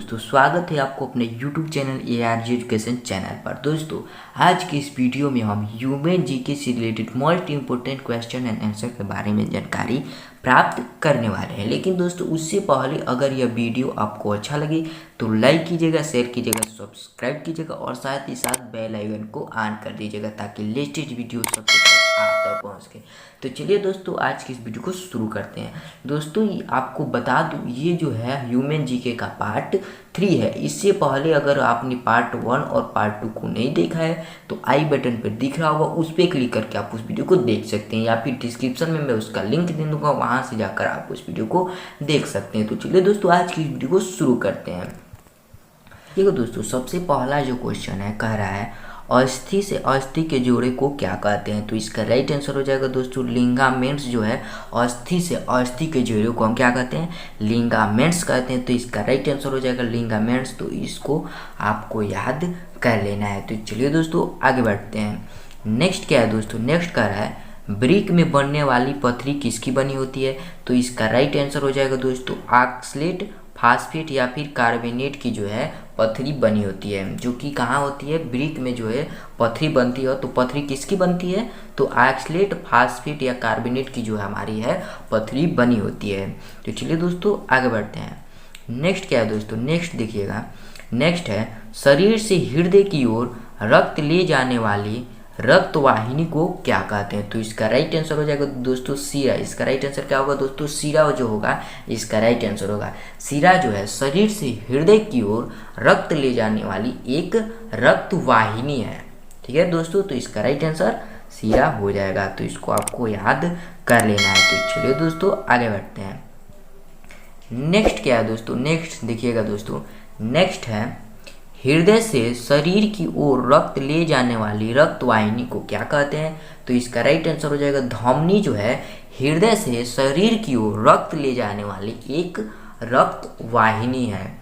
दोस्तों, स्वागत है आपको अपने YouTube channel ARG education channel पर। दोस्तों, आज की इस वीडियो में हम ह्यूमन जीके से related most important question and answer के बारे में जानकारी प्राप्त करने वाले हैं। लेकिन दोस्तों, उससे पहले अगर यह वीडियो आपको अच्छा लगे तो लाइक कीजिएगा, शेयर कीजिएगा, सब्सक्राइब कीजिएगा और साथ ही साथ बेल आइकन को ऑन कर दीजिएगा ताकि लेटेस्ट वीडियो सबसे पहले आप तक पहुँच सके। तो चलिए दोस्तों, आज की इस वीडियो को शुरू करते हैं। दोस्तों, आपको बता दूं, ये जो है ह्यूमन जीके का पार्ट 3 है। इससे पहले अगर आपने पार्ट 1 और पार्ट 2 को नहीं देखा है तो आई बटन पर दिख रहा होगा, उस पर क्लिक करके आप उस वीडियो को देख सकते हैं, या फिर डिस्क्रिप्शन में मैं उसका लिंक दे दूंगा, वहां से जाकर आप उस वीडियो को देख सकते हैं। तो चलिए दोस्तों, आज की वीडियो को शुरू करते हैं। देखो दोस्तों, सबसे पहला जो क्वेश्चन है, कह रहा है अस्थि से अस्थि के जोड़े को क्या कहते हैं। तो इसका राइट आंसर हो जाएगा दोस्तों लिगामेंट्स। जो है अस्थि से अस्थि के जोड़े को हम क्या कहते हैं, लिगामेंट्स कहते हैं। तो इसका राइट आंसर हो जाएगा लिगामेंट्स। तो इसको आपको याद कर लेना है। तो चलिए दोस्तों, आगे बढ़ते हैं। नेक्स्ट क्या है दोस्तों, नेक्स्ट कह रहा है ब्रिक में बनने वाली पथरी किसकी बनी होती है। तो इसका राइट आंसर हो जाएगा दोस्तों ऑक्सलेट, फास्फेट या फिर कार्बोनेट की जो है पथरी बनी होती है, जो कि कहाँ होती है, ब्रिक में जो है पथरी बनती है। तो पथरी किसकी बनती है, तो ऑक्सलेट, फास्फेट या कार्बोनेट की जो है हमारी है पथरी बनी होती है। तो चलिए दोस्तों, आगे बढ़ते हैं। नेक्स्ट क्या है दोस्तों, नेक्स्ट देखिएगा, नेक्स्ट है शरीर से हृदय की ओर रक्त ले जाने वाली रक्त वाहिनी को क्या कहते हैं। तो इसका राइट आंसर हो जाएगा दोस्तों सीरा। इसका राइट आंसर क्या होगा दोस्तों, सीरा जो होगा इसका राइट आंसर होगा। सीरा जो है शरीर से हृदय की ओर रक्त ले जाने वाली एक रक्त वाहिनी है। ठीक है दोस्तों, तो इसका राइट आंसर सीरा हो जाएगा। तो इसको आपको याद कर लेना है। तो चलिए दोस्तों, आगे बढ़ते हैं। नेक्स्ट क्या है दोस्तों, नेक्स्ट देखिएगा दोस्तों, नेक्स्ट है हृदय से शरीर की ओर रक्त ले जाने वाली रक्त वाहिनी को क्या कहते हैं। तो इसका राइट आंसर हो जाएगा धमनी। जो है हृदय से शरीर की ओर रक्त ले जाने वाली एक रक्त वाहिनी है।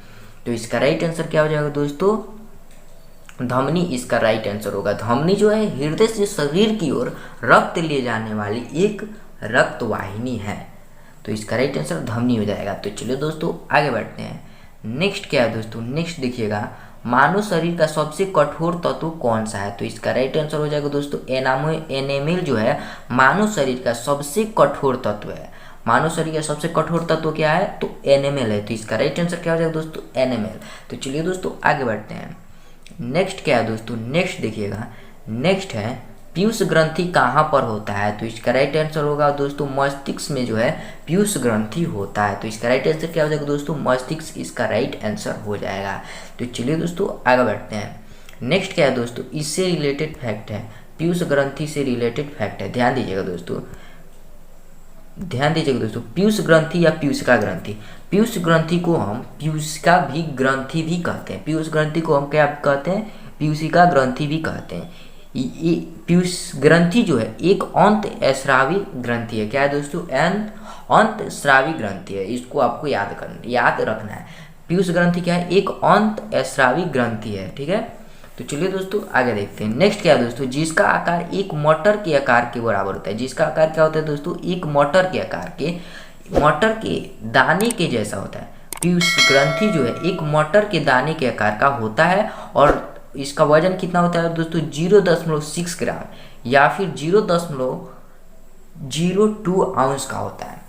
तो इसका राइट आंसर क्या हो जाएगा दोस्तों, धमनी इसका राइट आंसर होगा। धमनी जो है हृदय से शरीर की ओर रक्त ले जाने वाली एक रक्त वाहिनी है। तो इसका राइट आंसर धमनी हो जाएगा। तो चलिए दोस्तों, आगे बढ़ते हैं। नेक्स्ट क्या है दोस्तों, नेक्स्ट देखिएगा मानव शरीर का सबसे कठोर तत्व कौन सा है। तो इसका राइट आंसर हो जाएगा दोस्तों एनामेल। जो है मानव शरीर का सबसे कठोर तत्व है। मानव शरीर का सबसे कठोर तत्व क्या है, तो एनामेल है। तो इसका राइट आंसर क्या हो जाएगा दोस्तों, एनामेल। तो चलिए दोस्तों, आगे बढ़ते हैं। नेक्स्ट क्या है दोस्तों, नेक्स्ट देखिएगा, नेक्स्ट है पीयूष ग्रंथि कहाँ पर होता है। तो इसका राइट आंसर होगा दोस्तों मस्तिष्क में जो है पीयूष ग्रंथि होता है। तो इसका राइट आंसर क्या हो जाएगा दोस्तों, मस्तिष्क इसका राइट आंसर हो जाएगा। तो चलिए दोस्तों, आगे बढ़ते हैं। नेक्स्ट क्या है दोस्तों, इससे रिलेटेड फैक्ट है, पीयूष ग्रंथि से रिलेटेड फैक्ट है। ध्यान दीजिएगा दोस्तों, ध्यान दीजिएगा दोस्तों, पीयूष ग्रंथि या पीयूषिका ग्रंथि, पीयूष ग्रंथि को हम पीयूषिका भी ग्रंथि भी कहते हैं। पीयूष ग्रंथि को हम क्या कहते हैं, पीयूषिका ग्रंथि भी कहते हैं। ये पीयूष ग्रंथि जो है एक अंत स्रावी ग्रंथि है। क्या है दोस्तों, अंत स्रावी ग्रंथि है। इसको आपको याद रखना है। पीयूष ग्रंथि क्या है, एक अंत स्रावी ग्रंथि है। ठीक है, तो चलिए दोस्तों, आगे देखते हैं। नेक्स्ट क्या है दोस्तों, जिसका आकार एक मटर के आकार के बराबर होता है। जिसका आकार क्या होता है दोस्तों, एक मटर के आकार के, मटर के दाने के जैसा होता है। पीयूष ग्रंथि जो है एक मटर के दाने के आकार का होता है और इसका वजन कितना होता है दोस्तों, 0.6 ग्राम या फिर 0.02 आउंस का होता है।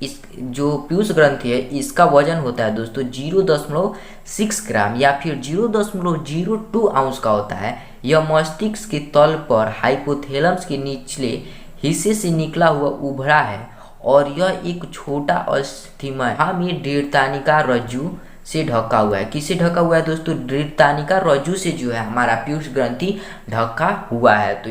इस जो पीयूष ग्रंथि है इसका वजन होता है दोस्तों 0.6 ग्राम या फिर 0.02 आउंस का होता है। यह मस्तिष्क के तल पर हाइपोथैलेमस के निचले हिस्से से निकला हुआ उभरा है और यह एक छोटा अस्थिमय में डेढ़तानिका रज्जु से ढका हुआ है। किससे ढका हुआ है दोस्तों, डेढ़तानिका रज्जु से जो है हमारा पीयूष ग्रंथि ढका हुआ है। तो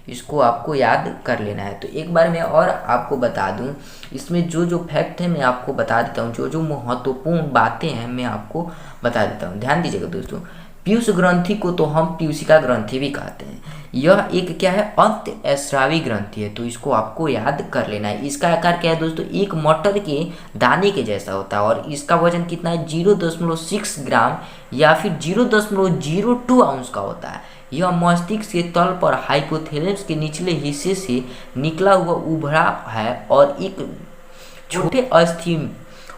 इसको आपको याद कर लेना है। तो एक बार मैं और आपको बता दूं, इसमें जो फैक्ट है मैं आपको बता देता हूं, जो महत्वपूर्ण बातें हैं मैं आपको बता देता हूं। ध्यान दीजिएगा दोस्तों, पीयूष ग्रंथि को तो हम पीयूषिका ग्रंथि भी कहते हैं। यह एक क्या है, अंत स्रावी ग्रंथि है। तो इसको आपको याद कर लेना है। इसका आकार क्या है दोस्तों, एक मटर के दाने के जैसा होता है और इसका वजन कितना है, 0.6 ग्राम या फिर 0.02 आउंस का होता है। यह मस्तिष्क के तल पर हाइपोथैलेमस के निचले हिस्से से निकला हुआ उभरा है और एक छोटे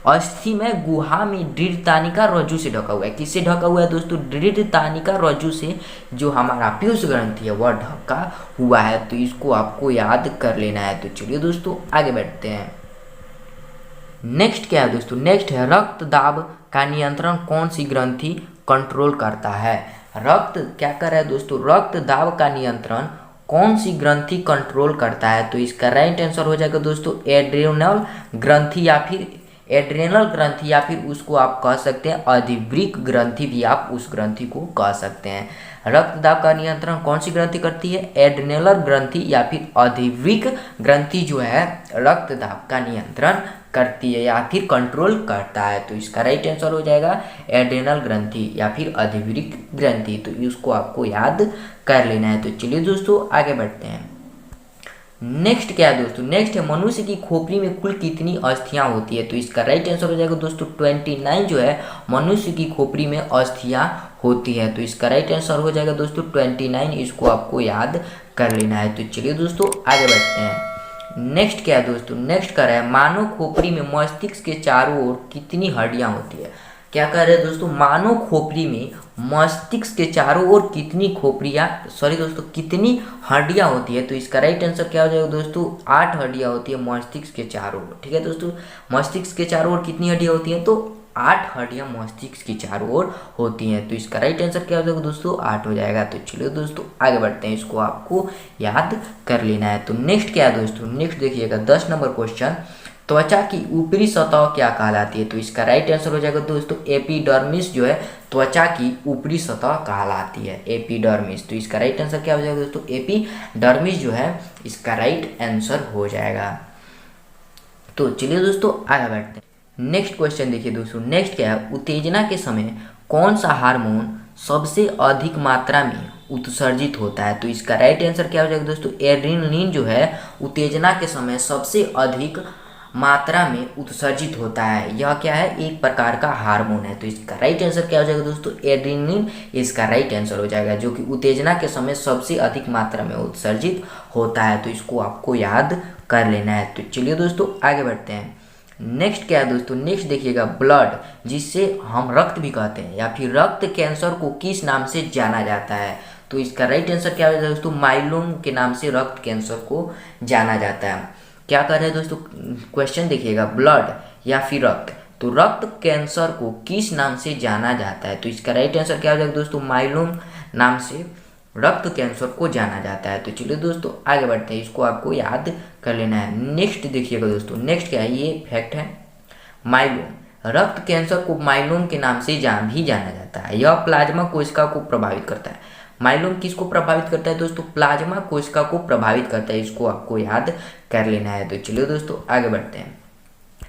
अस्थि में गुहा में दृढ़तानिका रज्जु से ढका हुआ है। किससे ढका हुआ है दोस्तों? दृढ़तानिका रज्जु से जो हमारा पीयूष ग्रंथि है वह ढका हुआ है। तो इसको आपको याद कर लेना है। तो चलिए दोस्तों आगे बढ़ते हैं। नेक्स्ट क्या है दोस्तों? नेक्स्ट है रक्त दाब का नियंत्रण कौन सी ग्रंथि कंट्रोल करता है? रक्त क्या कर रहा है दोस्तों? रक्त दाब का नियंत्रण कौन सी ग्रंथि कंट्रोल करता है? तो इसका राइट आंसर हो जाएगा दोस्तों एड्रेनल ग्रंथि या फिर उसको आप कह सकते हैं अधिवृक्क ग्रंथि भी आप उस ग्रंथि को कह सकते हैं। रक्त दाब का नियंत्रण कौन सी ग्रंथि करती है? एड्रेनल ग्रंथि या फिर अधिवृक्क ग्रंथि जो है रक्त दाब का नियंत्रण करती है या फिर कंट्रोल करता है। तो इसका राइट आंसर हो जाएगा एड्रेनल ग्रंथि या फिर अधिवृक्क ग्रंथि। तो इसको आपको याद कर लेना है। तो चलिए दोस्तों आगे बढ़ते हैं। नेक्स्ट क्या है दोस्तों? नेक्स्ट है मनुष्य की खोपड़ी में कुल कितनी अस्थियां होती है? तो इसका राइट आंसर हो जाएगा दोस्तों 29 जो है मनुष्य की खोपड़ी में अस्थियां होती है। तो इसका राइट आंसर हो जाएगा दोस्तों 29। इसको आपको याद कर लेना है। तो चलिए दोस्तों आगे बढ़ते हैं। नेक्स्ट क्या है दोस्तों? नेक्स्ट कर रहा है मानव खोपड़ी में मस्तिष्क के चारों ओर कितनी हड्डियां होती है? क्या कह रहे हैं दोस्तों? मानव खोपड़ी में मस्तिष्क के चारों ओर कितनी कितनी हड्डियां होती है? तो इसका राइट आंसर क्या हो जाएगा दोस्तों? 8 हड्डियां होती है मस्तिष्क के चारों ओर। ठीक है दोस्तों, मस्तिष्क के चारों ओर कितनी हड्डियां होती हैं? तो 8 हड्डियां मस्तिष्क की चारों ओर होती हैं। तो इसका राइट आंसर क्या हो जाएगा दोस्तों? 8 हो जाएगा। तो चलिए दोस्तों आगे बढ़ते हैं। इसको आपको याद कर लेना है। तो नेक्स्ट क्या है दोस्तों? नेक्स्ट देखिएगा 10 नंबर क्वेश्चन। त्वचा की ऊपरी सतह क्या कहलाती है? तो इसका राइट आंसर हो जाएगा दोस्तों एपिडर्मिस जो है त्वचा की ऊपरी सतह कहलाती है, एपिडर्मिस। तो इसका राइट आंसर क्या हो जाएगा दोस्तों? एपिडर्मिस जो है इसका राइट आंसर हो जाएगा। तो चलिए दोस्तों आगे बढ़ते हैं। नेक्स्ट क्वेश्चन देखिए दोस्तों। नेक्स्ट क्या है? उत्तेजना के समय कौन सा हार्मोन सबसे अधिक मात्रा में उत्सर्जित होता है? तो इसका राइट आंसर क्या हो जाएगा दोस्तों? एड्रेनलिन जो है उत्तेजना के समय सबसे अधिक मात्रा में उत्सर्जित होता है। यह क्या है? एक प्रकार का हार्मोन है। तो इसका राइट आंसर क्या हो जाएगा दोस्तों? एड्रेनलिन इसका राइट आंसर हो जाएगा, जो कि उत्तेजना के समय सबसे अधिक मात्रा में उत्सर्जित होता है। तो इसको आपको याद कर लेना है। तो चलिए दोस्तों आगे बढ़ते हैं। नेक्स्ट क्या है दोस्तों? नेक्स्ट देखिएगा ब्लड, जिससे हम रक्त भी कहते हैं, या फिर रक्त कैंसर को किस नाम से जाना जाता है? तो इसका राइट आंसर क्या हो जाएगा दोस्तों? माइलोम के नाम से रक्त कैंसर को जाना जाता है। क्या कर रहे हैं दोस्तों? क्वेश्चन देखिएगा, ब्लड या फिर रक्त, तो रक्त कैंसर को किस नाम से जाना जाता है? तो इसका राइट आंसर क्या हो जाएगा दोस्तों? माइलोम नाम से रक्त कैंसर को जाना जाता है। तो चलिए दोस्तों आगे बढ़ते हैं। इसको आपको याद कर लेना है। नेक्स्ट देखिएगा दोस्तों। नेक्स्ट क्या है? ये फैक्ट है, माइलोम रक्त कैंसर को माइलोम के नाम से भी जाना जाता है। यह प्लाज्मा कोशिका को प्रभावित करता है। माइलोम किसको प्रभावित करता है दोस्तों? प्लाज्मा कोशिका को प्रभावित करता है। इसको आपको याद कर लेना है। तो चलिए दोस्तों आगे बढ़ते हैं।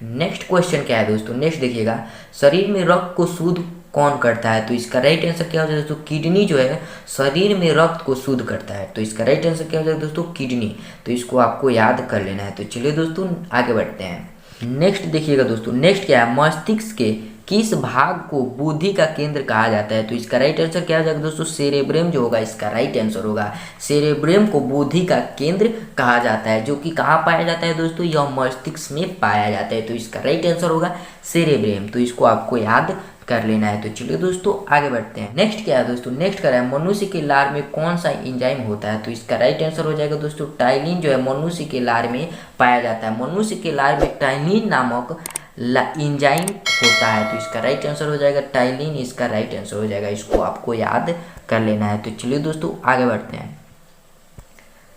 नेक्स्ट क्वेश्चन क्या है दोस्तों? नेक्स्ट देखिएगा, शरीर में रक्त को शुद्ध कौन करता है? तो इसका राइट आंसर क्या हो जाएगा दोस्तों? किडनी जो है शरीर में रक्त को शुद्ध करता है। तो इसका राइट आंसर क्या हो जाएगा दोस्तों? किडनी। तो इसको आपको याद कर लेना है। तो चलिए दोस्तों आगे बढ़ते हैं। नेक्स्ट देखिएगा दोस्तों। नेक्स्ट क्या है? मस्तिष्क के किस भाग को बुद्धि का केंद्र कहा जाता है? तो इसका राइट आंसर क्या हो जाएगा दोस्तों? सेरेब्रम जो होगा इसका राइट आंसर होगा। सेरेब्रम को बुद्धि का केंद्र कहा जाता है, जो कि कहाँ पाया जाता है दोस्तों? यह मस्तिष्क में पाया जाता है। तो इसका राइट आंसर होगा सेरेब्रम। तो इसको आपको याद कर लेना है। तो चलिए दोस्तों आगे बढ़ते हैं। नेक्स्ट क्या है दोस्तों? नेक्स्ट क्या है? मनुष्य के लार में कौन सा एंजाइम होता है? तो इसका राइट आंसर हो जाएगा दोस्तों टाइलिन जो है मनुष्य के लार में पाया जाता है। मनुष्य के लार में टाइलिन नामक एंजाइम होता है। तो इसका राइट आंसर हो जाएगा टाइलिन, इसका राइट आंसर हो जाएगा। इसको आपको याद कर लेना है। तो चलिए दोस्तों आगे बढ़ते हैं।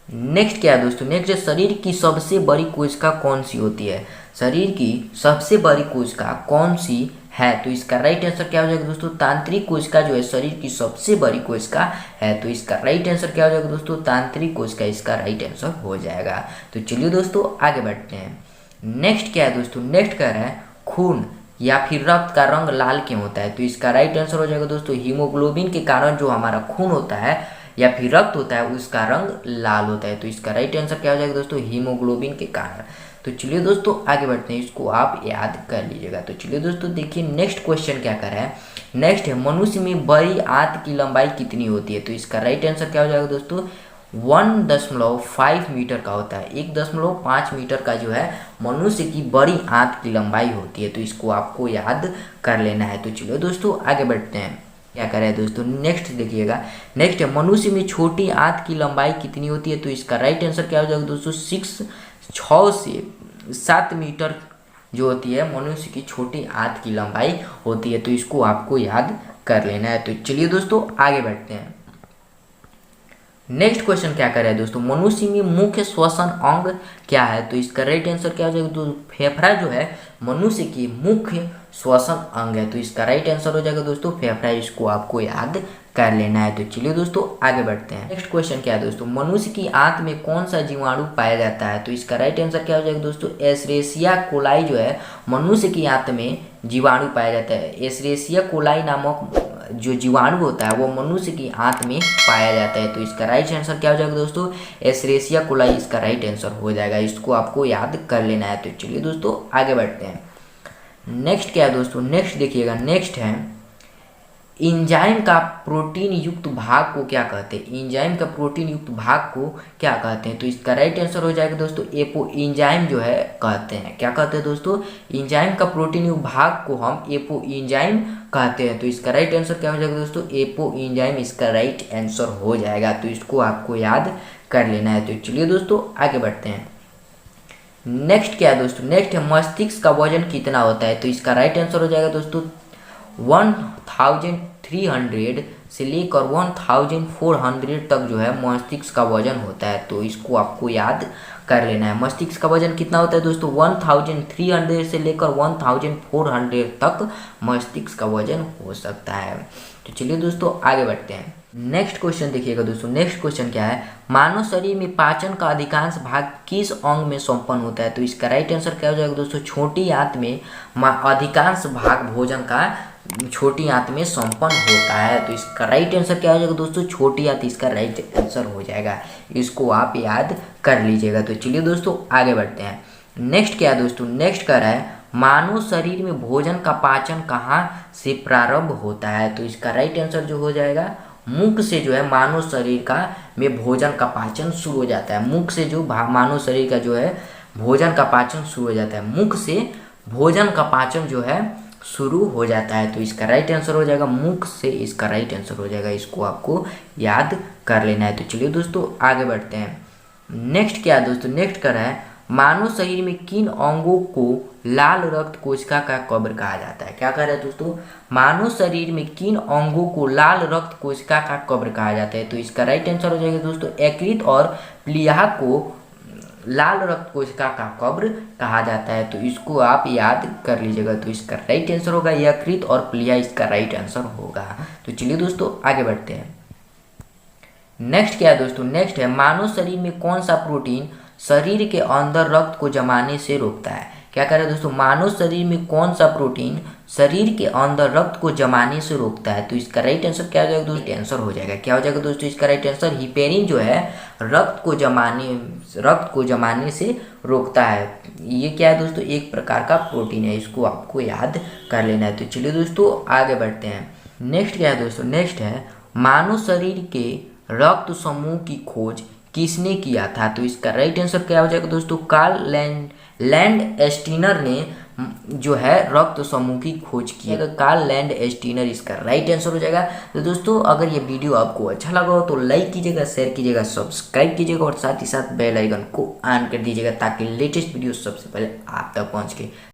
नेक्स्ट क्या है दोस्तों? नेक्स्ट शरीर की सबसे बड़ी कोशिका कौन सी होती है? शरीर की सबसे बड़ी कोशिका कौन सी है? तो इसका राइट आंसर क्या हो जाएगा दोस्तों? तांत्रिक कोशिका जो है शरीर की सबसे बड़ी कोशिका है। तो इसका राइट आंसर क्या हो जाएगा दोस्तों? तांत्रिक कोशिका इसका राइट आंसर हो जाएगा। तो चलिए दोस्तों आगे बढ़ते हैं। नेक्स्ट क्या है दोस्तों? नेक्स्ट कह रहा है खून या फिर रक्त का रंग लाल क्यों होता है? तो इसका राइट आंसर हो जाएगा दोस्तों हीमोग्लोबिन के कारण जो हमारा खून होता है या फिर रक्त होता है उसका रंग लाल होता है। तो इसका राइट आंसर क्या हो जाएगा दोस्तों? हीमोग्लोबिन के कारण। तो चलिए दोस्तों आगे बढ़ते हैं। इसको आप याद कर लीजिएगा। तो चलिए दोस्तों देखिए नेक्स्ट क्वेश्चन क्या कर रहा है। नेक्स्ट है मनुष्य में बड़ी आंत की लंबाई कितनी होती है? तो इसका राइट आंसर क्या हो जाएगा दोस्तों? 1.5 मीटर का होता है। 1.5 मीटर का जो है मनुष्य की बड़ी आंत की लंबाई होती है। तो इसको आपको याद कर लेना है। तो चलो दोस्तों आगे बढ़ते हैं। क्या करें दोस्तों, नेक्स्ट देखिएगा। नेक्स्ट है मनुष्य में छोटी आंत की लंबाई कितनी होती है। तो इसका राइट आंसर क्या हो जाएगा दोस्तों, 6 से 7 मीटर जो होती है मनुष्य की छोटी आंत की लंबाई होती है। तो इसको आपको याद कर लेना है। तो चलिए दोस्तों आगे बढ़ते हैं। नेक्स्ट क्वेश्चन क्या कर रहा है दोस्तों, मनुष्य में मुख्य श्वसन अंग क्या है। तो इसका राइट आंसर क्या हो जाएगा दोस्तों, फेफड़ा जो है मनुष्य की मुख्य श्वसन अंग है। तो इसका राइट आंसर हो जाएगा दोस्तों फेफड़ा। इसको आपको याद कर लेना है। तो चलिए दोस्तों आगे बढ़ते हैं। नेक्स्ट क्वेश्चन क्या है दोस्तों, मनुष्य की आंत में कौन सा जीवाणु पाया जाता है। तो इसका राइट आंसर क्या हो जाएगा दोस्तों, एस्चेरिशिया कोलाई जो है मनुष्य की आंत में जीवाणु पाया जाता है। एस्चेरिशिया कोलाई नामक जो जीवाणु होता है वो मनुष्य की आंत में पाया जाता है। तो इसका राइट आंसर क्या हो जाएगा दोस्तों, एस्चेरिशिया कोलाई इसका राइट आंसर हो जाएगा। इसको आपको याद कर लेना है। तो चलिए दोस्तों आगे बढ़ते हैं। नेक्स्ट क्या है दोस्तों, नेक्स्ट देखिएगा। नेक्स्ट है इंजाइम का प्रोटीन युक्त भाग को क्या कहते हैं। इंजाइम का प्रोटीन युक्त भाग को क्या कहते हैं। तो इसका राइट आंसर हो जाएगा दोस्तों एपो इंजाइम जो है कहते हैं। क्या कहते हैं दोस्तों, इंजाइम का प्रोटीन युक्त भाग को हम एपो इंजाइम कहते हैं। तो इसका राइट आंसर क्या हो जाएगा दोस्तों, एपो इंजाइम इसका राइट आंसर हो जाएगा। तो इसको आपको याद कर लेना है। तो चलिए दोस्तों आगे बढ़ते हैं। नेक्स्ट क्या है दोस्तों, नेक्स्ट है मस्तिष्क का वजन कितना होता है। तो इसका राइट आंसर हो जाएगा दोस्तों 1300 से लेकर 1400 तक जो है मस्तिष्क का वजन होता है। तो इसको आपको याद कर लेना है। मस्तिष्क का वजन कितना होता है दोस्तों, 1300 से लेकर 1400 तक मस्तिष्क का वजन हो सकता है। तो चलिए दोस्तों आगे बढ़ते हैं। नेक्स्ट क्वेश्चन देखिएगा दोस्तों। नेक्स्ट क्वेश्चन क्या है, मानव शरीर में पाचन का अधिकांश भाग किस अंग में संपन्न होता है। तो इसका राइट आंसर क्या हो जाएगा दोस्तों, छोटी आंत में अधिकांश भाग भोजन का छोटी आंत में संपन्न होता है। तो इसका राइट आंसर क्या हो जाएगा दोस्तों, छोटी आंत इसका राइट आंसर हो जाएगा। इसको आप याद कर लीजिएगा। तो चलिए दोस्तों आगे बढ़ते हैं। नेक्स्ट क्या है दोस्तों, नेक्स्ट क्या है, मानव शरीर में भोजन का पाचन कहाँ से प्रारंभ होता है। तो इसका राइट आंसर जो हो जाएगा, मुख से जो है मानव शरीर का में भोजन का पाचन शुरू हो जाता है। मुख से जो मानव शरीर का जो है भोजन का पाचन शुरू हो जाता है। मुख से भोजन का पाचन जो है शुरू हो जाता है। तो इसका राइट आंसर हो जाएगा मुख से इसका राइट आंसर हो जाएगा। इसको आपको याद कर लेना है। तो चलिए दोस्तों आगे बढ़ते हैं। नेक्स्ट क्या है दोस्तों, नेक्स्ट कर रहा है, मानव शरीर में किन अंगों को लाल रक्त कोशिका का कब्र कहा जाता है। क्या कह रहा है दोस्तों, मानव शरीर में किन अंगों को लाल रक्त कोशिका का कब्र कहा जाता है। तो इसका राइट आंसर हो जाएगा दोस्तों यकृत और प्लीहा को लाल रक्त कोशिका का कब्र कहा जाता है। तो इसको आप याद कर लीजिएगा। तो इसका राइट आंसर होगा यकृत और प्लीहा इसका राइट आंसर होगा। तो चलिए दोस्तों आगे बढ़ते हैं। नेक्स्ट क्या है दोस्तों, नेक्स्ट है मानव शरीर में कौन सा प्रोटीन शरीर के अंदर रक्त को जमाने से रोकता है। क्या कह रहे हैं दोस्तों, मानव शरीर में कौन सा प्रोटीन शरीर के अंदर रक्त को जमाने से रोकता है। तो इसका राइट आंसर क्या हो जाएगा दोस्तों, आंसर हो जाएगा। क्या हो जाएगा दोस्तों, इसका राइट आंसर हिपेरिन जो है रक्त को जमाने से रोकता है। ये क्या है दोस्तों, एक प्रकार का प्रोटीन है। इसको आपको याद कर लेना है। तो चलिए दोस्तों आगे बढ़ते हैं। नेक्स्ट क्या है दोस्तों, नेक्स्ट है मानव शरीर के रक्त समूह की खोज किसने किया था। तो इसका राइट आंसर क्या हो जाएगा दोस्तों, कार्ल लैंड एस्टीनर ने जो है रक्त समूह की खोज की है। कार्ल लैंड एस्टीनर इसका राइट आंसर हो जाएगा। तो दोस्तों अगर ये वीडियो आपको अच्छा लगा हो तो लाइक कीजिएगा, शेयर कीजिएगा, सब्सक्राइब कीजिएगा और साथ ही साथ बेल आइकन को ऑन कर दीजिएगा ताकि लेटेस्ट वीडियो सबसे पहले आप तक पहुंच के।